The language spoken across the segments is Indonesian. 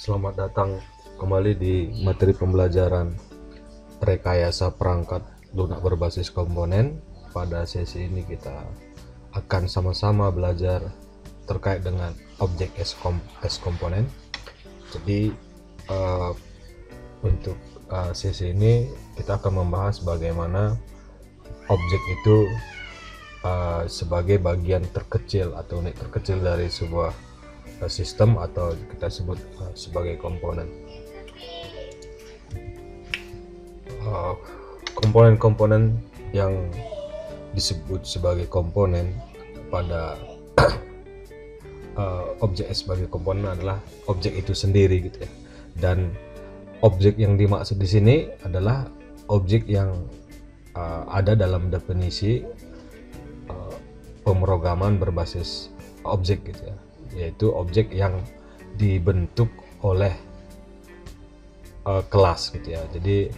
Selamat datang kembali di materi pembelajaran rekayasa perangkat lunak berbasis komponen. Pada sesi ini kita akan sama-sama belajar terkait dengan objek as komponen. Jadi untuk sesi ini kita akan membahas bagaimana objek itu sebagai bagian terkecil atau unit terkecil dari sebuah sistem atau kita sebut sebagai komponen. Komponen-komponen yang disebut sebagai komponen pada objek sebagai komponen adalah objek itu sendiri gitu ya. Dan objek yang dimaksud di sini adalah objek yang ada dalam definisi pemrograman berbasis objek gitu ya, yaitu objek yang dibentuk oleh kelas gitu ya. Jadi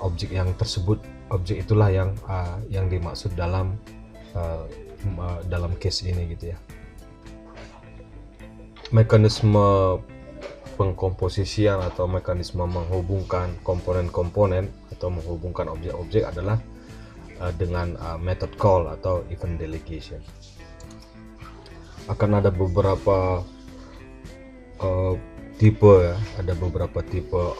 objek yang tersebut, objek itulah yang dimaksud dalam case ini gitu ya. Mekanisme pengkomposisian atau mekanisme menghubungkan komponen-komponen atau menghubungkan objek-objek adalah dengan method call atau event delegation. Akan ada beberapa tipe ya, ada beberapa tipe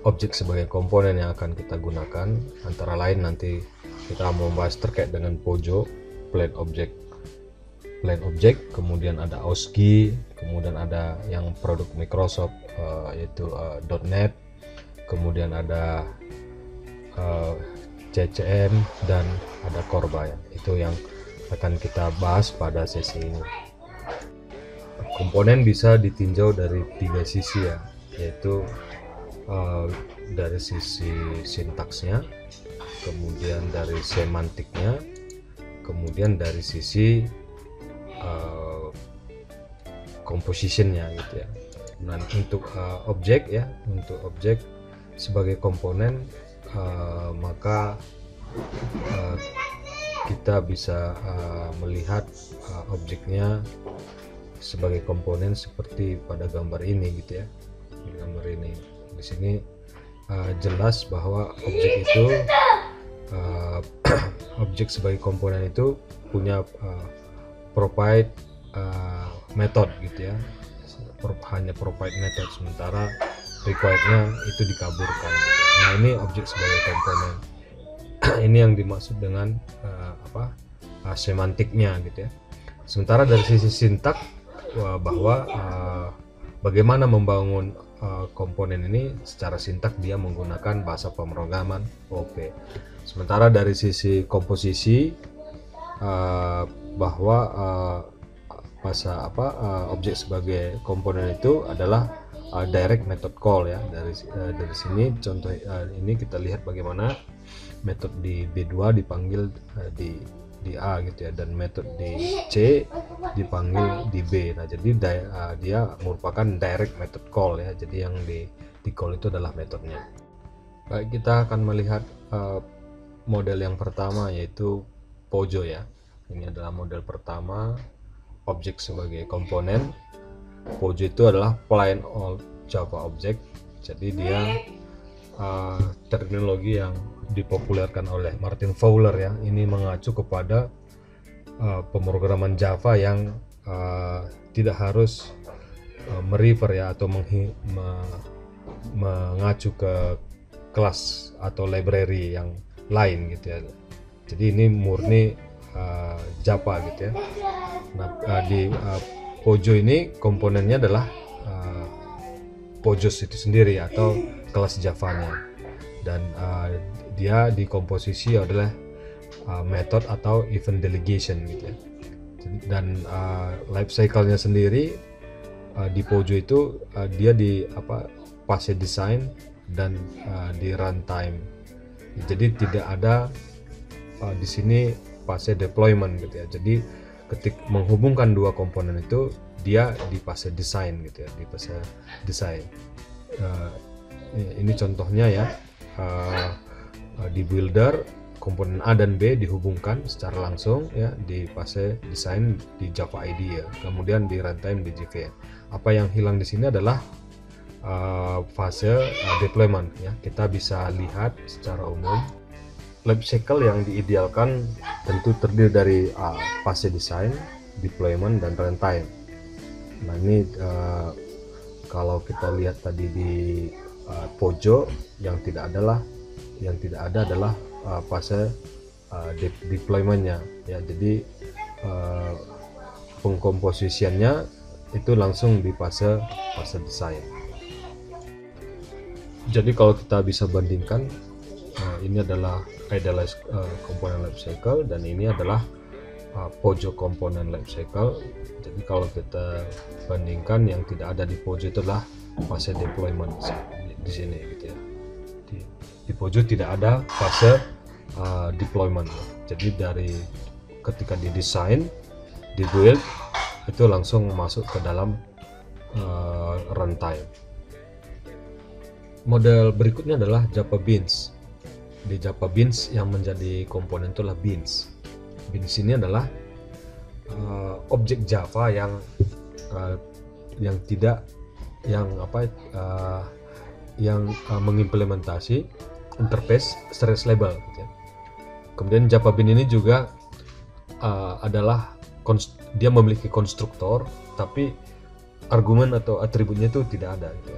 objek sebagai komponen yang akan kita gunakan. Antara lain nanti kita membahas terkait dengan POJO, plain object, kemudian ada AUSGI, kemudian ada yang produk Microsoft yaitu .NET, kemudian ada CCM dan ada Corba ya. Itu yang akan kita bahas pada sesi ini. Komponen bisa ditinjau dari tiga sisi ya, yaitu dari sisi sintaksnya, kemudian dari semantiknya, kemudian dari sisi compositionnya gitu ya. Nah, untuk objek ya, untuk objek sebagai komponen maka kita bisa melihat objeknya sebagai komponen seperti pada gambar ini gitu ya. Gambar ini di sini jelas bahwa objek itu objek sebagai komponen itu punya provide method gitu ya, hanya provide method, sementara requirednya itu dikaburkan. Nah, ini objek sebagai komponen. Ini yang dimaksud dengan semantiknya gitu ya. Sementara dari sisi sintak bahwa bagaimana membangun komponen ini secara sintak, dia menggunakan bahasa pemrograman OP. Sementara dari sisi komposisi bahwa objek sebagai komponen itu adalah direct method call ya. Dari sini contoh ini kita lihat bagaimana metode di B2 dipanggil di A gitu ya, dan metode di C dipanggil di B. Nah, jadi dia merupakan direct method call ya. Jadi yang di call itu adalah metodenya. Baik, kita akan melihat model yang pertama, yaitu POJO ya. Ini adalah model pertama objek sebagai komponen. POJO itu adalah plain old Java object. Jadi dia terminologi yang dipopulerkan oleh Martin Fowler ya. Ini mengacu kepada pemrograman Java yang tidak harus merefer ya, atau mengacu ke kelas atau library yang lain gitu ya. Jadi ini murni Java gitu ya. Nah, di POJO ini komponennya adalah POJOs itu sendiri atau kelas Javanya, dan dia dikomposisi adalah method atau event delegation gitu ya. Dan life cycle-nya sendiri di POJO itu dia di fase design dan di runtime. Jadi tidak ada di sini fase deployment gitu ya. Jadi ketika menghubungkan dua komponen itu, dia di fase desain gitu ya, di fase desain. Ini contohnya ya, di builder komponen A dan B dihubungkan secara langsung ya di fase desain di Java IDE ya, kemudian di runtime di JVM. Apa yang hilang di sini adalah fase deployment ya. Kita bisa lihat secara umum life cycle yang diidealkan tentu terdiri dari fase desain, deployment, dan runtime. Nah ini kalau kita lihat tadi di pojok yang tidak ada adalah fase deploymentnya ya. Jadi pengkomposisiannya itu langsung di fase desain. Jadi kalau kita bisa bandingkan, ini adalah idealized component life cycle dan ini adalah pojok komponen life cycle. Jadi kalau kita bandingkan, yang tidak ada di pojok itu adalah fase deployment di sini gitu ya. Di pojok tidak ada fase deployment. Jadi dari ketika didesain, di build, itu langsung masuk ke dalam runtime. Model berikutnya adalah Java Beans. Di Java Beans yang menjadi komponen itulah Beans. Beans ini adalah objek Java yang mengimplementasi interface service label gitu ya. Kemudian Java Beans ini juga adalah dia memiliki konstruktor, tapi argumen atau atributnya itu tidak ada gitu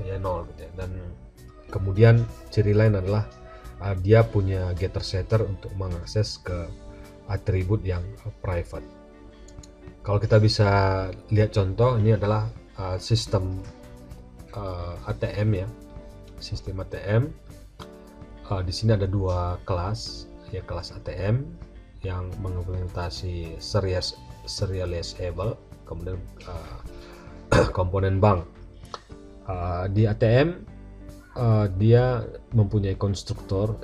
ya, nol gitu ya. Dan kemudian ciri lain adalah dia punya getter setter untuk mengakses ke atribut yang private. Kalau kita bisa lihat contoh, ini adalah sistem ATM ya, sistem ATM. Di sini ada dua kelas ya, kelas ATM yang mengimplementasi serializable, kemudian komponen bank. Di ATM dia mempunyai konstruktor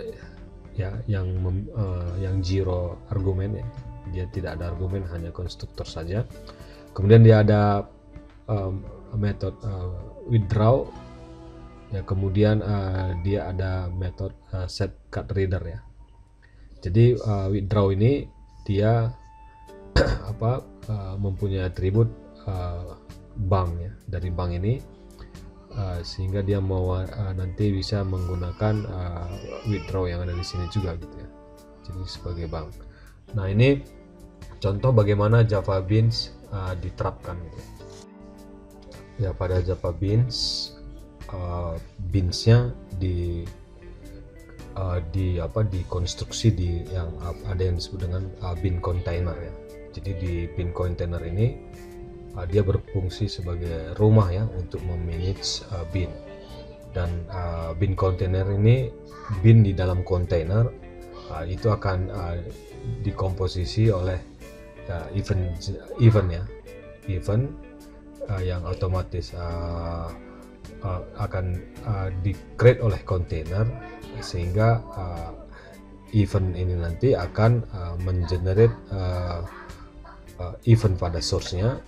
ya yang zero argumen ya, dia tidak ada argumen, hanya konstruktor saja. Kemudian dia ada metode withdraw ya, kemudian dia ada metode set cut reader ya. Jadi withdraw ini dia mempunyai atribut bank ya, dari bank ini sehingga dia mau nanti bisa menggunakan withdraw yang ada di sini juga gitu ya, jadi sebagai bank. Nah ini contoh bagaimana Java Beans diterapkan gitu ya. Pada Java Beans, beansnya dikonstruksi di yang ada yang disebut dengan bean container ya. Jadi di bean container ini dia berfungsi sebagai rumah ya untuk memanage bean. Dan bean container ini, bean di dalam kontainer itu akan dikomposisi oleh event yang otomatis akan di-create oleh kontainer, sehingga event ini nanti akan mengenerate event pada source-nya,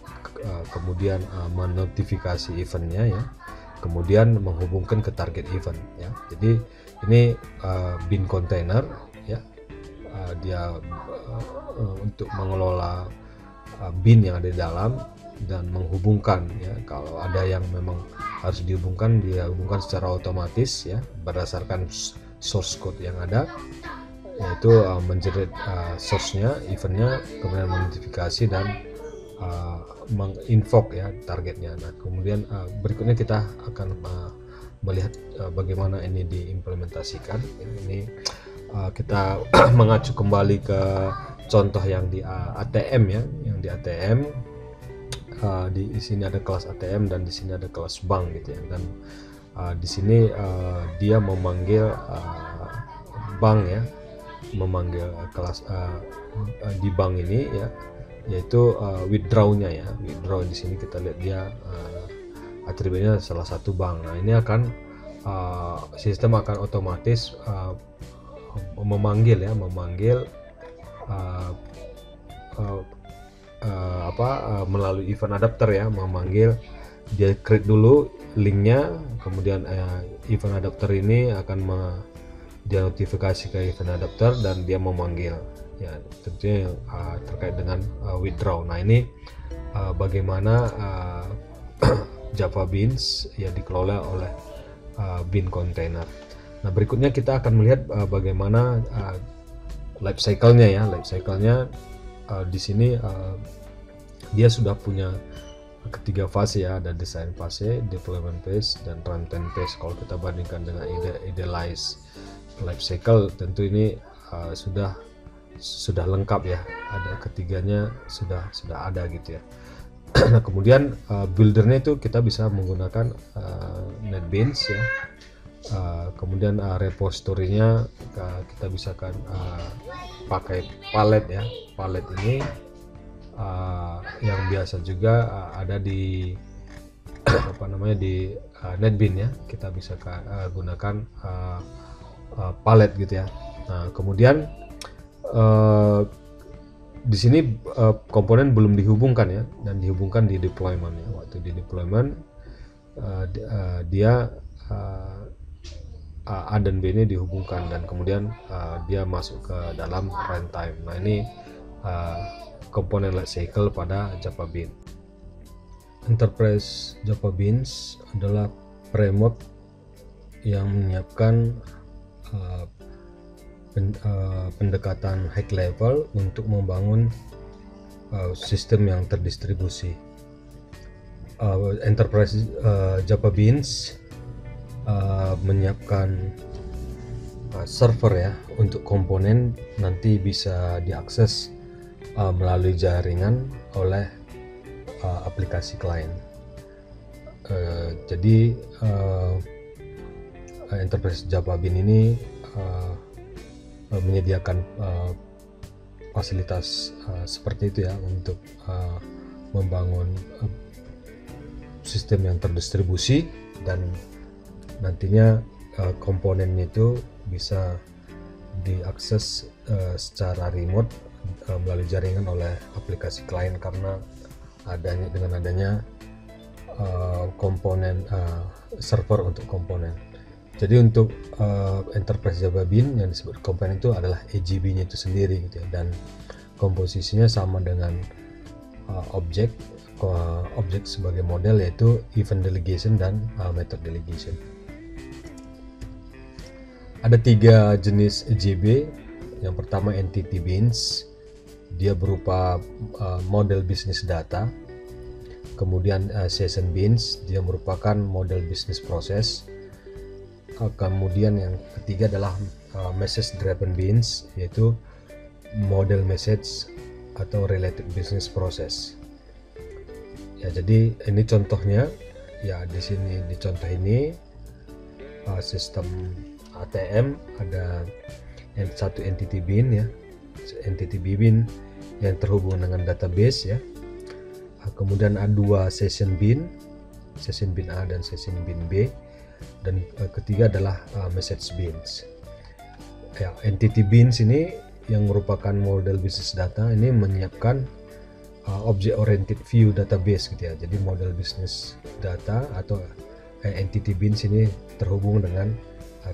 kemudian menotifikasi eventnya ya, kemudian menghubungkan ke target event ya. Jadi ini bean container ya, dia untuk mengelola bean yang ada di dalam dan menghubungkan ya, kalau ada yang memang harus dihubungkan, dia hubungkan secara otomatis ya berdasarkan source code yang ada, yaitu mengenerate source-nya, event-nya, kemudian menotifikasi dan menginvoke ya targetnya. Nah kemudian berikutnya kita akan melihat bagaimana ini diimplementasikan. Ini kita mengacu kembali ke contoh yang di ATM ya, yang di ATM di sini ada kelas ATM dan di sini ada kelas bank gitu ya. Dan di sini dia memanggil bank ya, memanggil kelas di bank ini ya, yaitu withdraw-nya ya. Withdraw di sini kita lihat dia atributnya salah satu bank. Nah ini akan sistem akan otomatis memanggil melalui event adapter ya, memanggil, dia create dulu linknya, kemudian event adapter ini akan dia notifikasi ke event adapter dan dia memanggil ya, tentunya yang terkait dengan withdraw. Nah ini bagaimana Java Beans yang dikelola oleh Bean Container. Nah, berikutnya kita akan melihat bagaimana life cycle-nya ya. Life cycle-nya di sini dia sudah punya ketiga fase ya, ada design fase, deployment phase, dan runtime phase. Kalau kita bandingkan dengan idealized life cycle, tentu ini sudah lengkap ya, ada ketiganya sudah ada gitu ya. Nah, kemudian buildernya itu kita bisa menggunakan NetBeans ya. Kemudian repository-nya kita bisa kan pakai Palette ya. Palette ini yang biasa juga ada di di NetBeans ya. Kita bisa gunakan Palette gitu ya. Nah, kemudian di sini komponen belum dihubungkan ya, dan dihubungkan di deployment ya. Waktu di deployment dia A dan B ini dihubungkan, dan kemudian dia masuk ke dalam runtime. Nah, ini komponen life cycle pada Java Beans. Enterprise Java Beans adalah framework yang menyiapkan pendekatan high level untuk membangun sistem yang terdistribusi. Enterprise Java Beans menyiapkan server ya, untuk komponen nanti bisa diakses melalui jaringan oleh aplikasi klien. Jadi Enterprise Java Beans ini menyediakan fasilitas seperti itu ya, untuk membangun sistem yang terdistribusi, dan nantinya komponennya itu bisa diakses secara remote melalui jaringan oleh aplikasi klien, karena dengan adanya komponen server untuk komponen. Jadi untuk Enterprise Java Beans yang disebut komponen itu adalah EJB-nya itu sendiri gitu ya, dan komposisinya sama dengan objek sebagai model, yaitu event delegation dan method delegation. Ada 3 jenis EJB. Yang pertama Entity Beans, dia berupa model bisnis data. Kemudian Session Beans, dia merupakan model bisnis proses. Kemudian yang ketiga adalah Message Driven Beans, yaitu model message atau related business process. Ya, jadi ini contohnya ya, di sini di contoh ini sistem ATM ada satu entity bean ya, entity bean yang terhubung dengan database ya. Kemudian ada 2 session bean A dan session bean B, dan ketiga adalah message beans. Ya, entity beans ini yang merupakan model business data, ini menyiapkan object oriented view database gitu ya. Jadi model business data atau entity beans ini terhubung dengan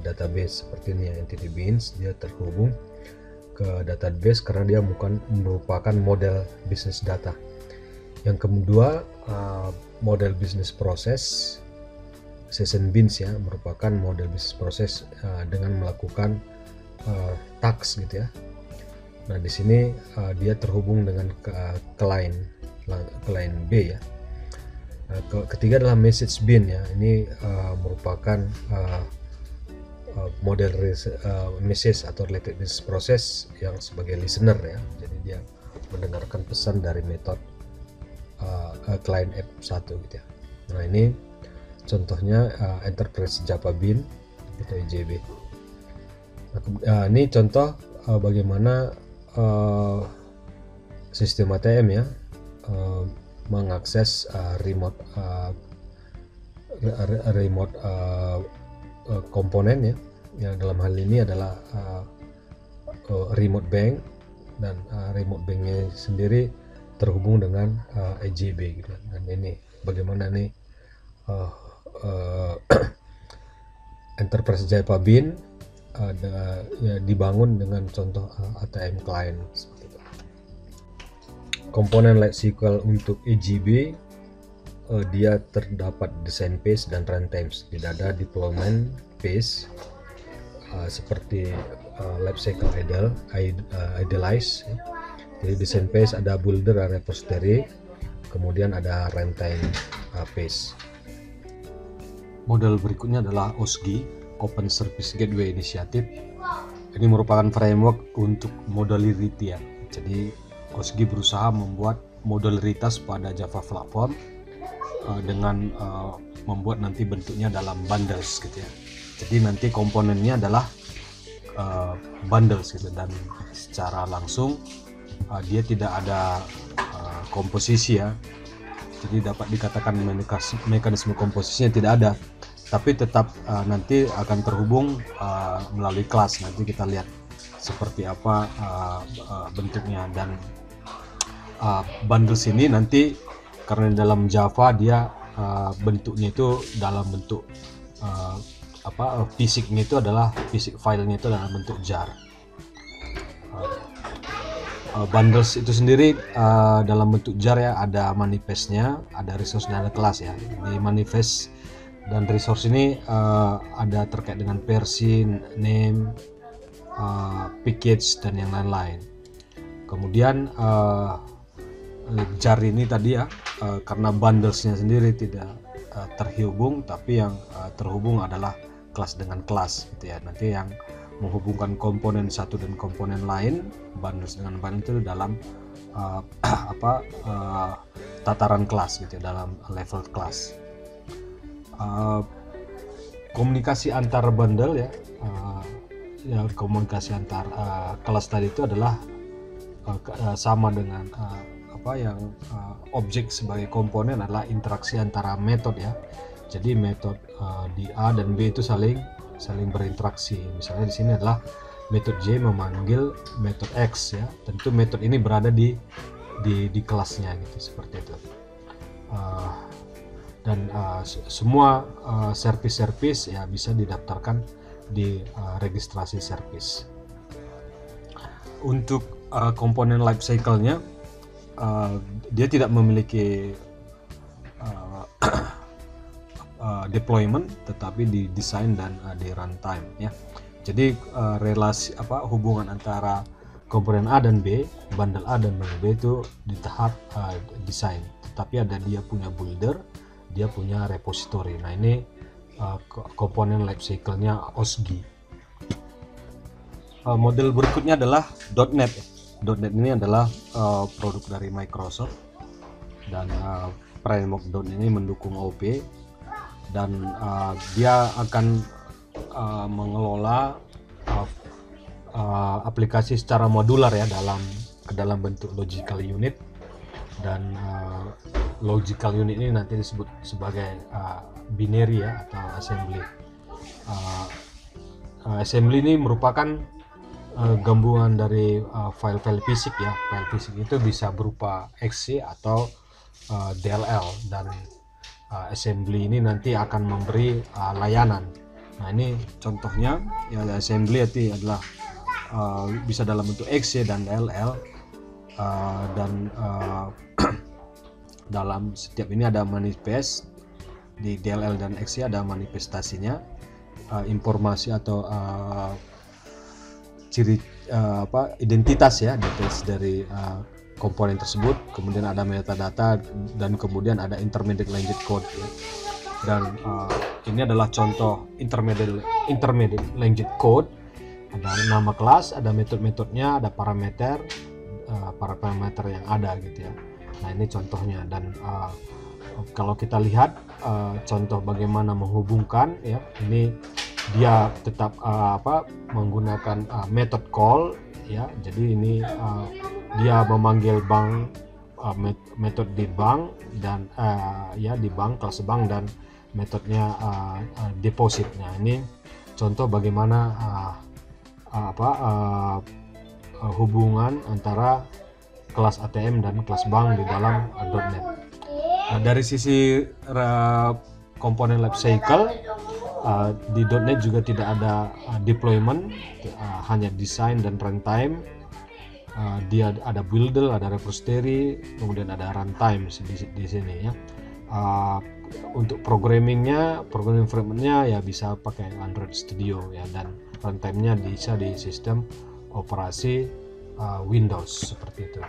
database seperti ini ya. Entity beans dia terhubung ke database karena dia merupakan model business data. Yang kedua model business process, Session Beans ya, merupakan model business process dengan melakukan task gitu ya. Nah, di sini dia terhubung dengan klien B ya. Ketiga adalah Message Bean ya. Ini merupakan model message atau related business process yang sebagai listener ya. Jadi dia mendengarkan pesan dari metode klien F1 gitu ya. Nah, ini contohnya Enterprise Java Beans atau EJB. Nah, ini contoh bagaimana sistem ATM ya mengakses remote komponen ya, yang dalam hal ini adalah remote bank, dan remote banknya sendiri terhubung dengan EJB gitu. Dan ini bagaimana nih Enterprise Java Beans ya, dibangun dengan contoh ATM client seperti itu. Komponen life cycle untuk EJB dia terdapat design phase dan runtimes. Tidak ada deployment phase seperti lifecycle idealize. Jadi design phase ada builder dan repository, kemudian ada runtime phase. Model berikutnya adalah OSGI, Open Service Gateway Initiative. Ini merupakan framework untuk modularity ya. Jadi OSGI berusaha membuat modularitas pada Java platform dengan membuat nanti bentuknya dalam bundles gitu ya. Jadi nanti komponennya adalah bundles gitu, dan secara langsung dia tidak ada komposisi ya. Jadi dapat dikatakan mekanisme komposisinya tidak ada, tapi tetap nanti akan terhubung melalui kelas. Nanti kita lihat seperti apa bentuknya. Dan bundles ini nanti karena dalam Java dia bentuknya itu dalam bentuk fisiknya itu adalah fisik filenya itu dalam bentuk jar. Bundles itu sendiri dalam bentuk jar ya, ada manifestnya, ada resource dan ada kelas ya. Di manifest dan resource ini ada terkait dengan versi, name, package dan yang lain-lain. Kemudian jar ini tadi ya, karena bundlesnya sendiri tidak terhubung, tapi yang terhubung adalah kelas dengan kelas gitu ya. Nanti yang menghubungkan komponen satu dan komponen lain, bundles dengan bundle itu dalam tataran kelas gitu ya, dalam level kelas. Komunikasi antar bundle ya, komunikasi antar kelas tadi itu adalah sama dengan objek sebagai komponen adalah interaksi antara metode ya. Jadi metode di A dan B itu saling berinteraksi. Misalnya di sini adalah metode J memanggil metode X ya. Tentu metode ini berada di kelasnya gitu, seperti itu. Dan semua service ya bisa didaftarkan di registrasi service. Untuk komponen life cycle-nya dia tidak memiliki deployment, tetapi di design dan di runtime ya. Jadi relasi hubungan antara komponen A dan B, bundle A dan bundle B itu di tahap design, tetapi ada dia punya builder, dia punya repository. Nah ini komponen life cycle-nya OSGI. Model berikutnya adalah .NET. .NET ini adalah produk dari Microsoft, dan framework .NET ini mendukung OP, dan dia akan mengelola aplikasi secara modular ya, dalam bentuk logical unit. Dan logical unit ini nanti disebut sebagai binary ya, atau assembly. Assembly ini merupakan gabungan dari file-file fisik ya. File fisik itu bisa berupa exe atau DLL, dan assembly ini nanti akan memberi layanan. Nah ini contohnya ya, assembly itu adalah bisa dalam bentuk exe dan DLL, dan dalam setiap ini ada manifest. Di DLL dan exe ada manifestasinya, informasi atau ciri identitas ya, details dari komponen tersebut. Kemudian ada metadata, dan kemudian ada intermediate language code ya. Dan ini adalah contoh intermediate language code. Ada nama kelas, ada metode-metodenya, ada parameter yang ada gitu ya. Nah ini contohnya. Dan kalau kita lihat contoh bagaimana menghubungkan ya, ini dia tetap menggunakan method call ya. Jadi ini dia memanggil bank, metode di bank, dan di bank, kelas bank, dan metodenya deposit. Nah ini contoh bagaimana hubungan antara kelas ATM dan kelas bank di dalam .NET. Nah, dari sisi komponen life cycle, di .NET juga tidak ada deployment, hanya design dan runtime. Dia ada builder, ada repository, kemudian ada runtime di sini ya. Untuk programming frameworknya ya bisa pakai Android Studio ya, dan runtime-nya bisa di sistem operasi Windows seperti itu.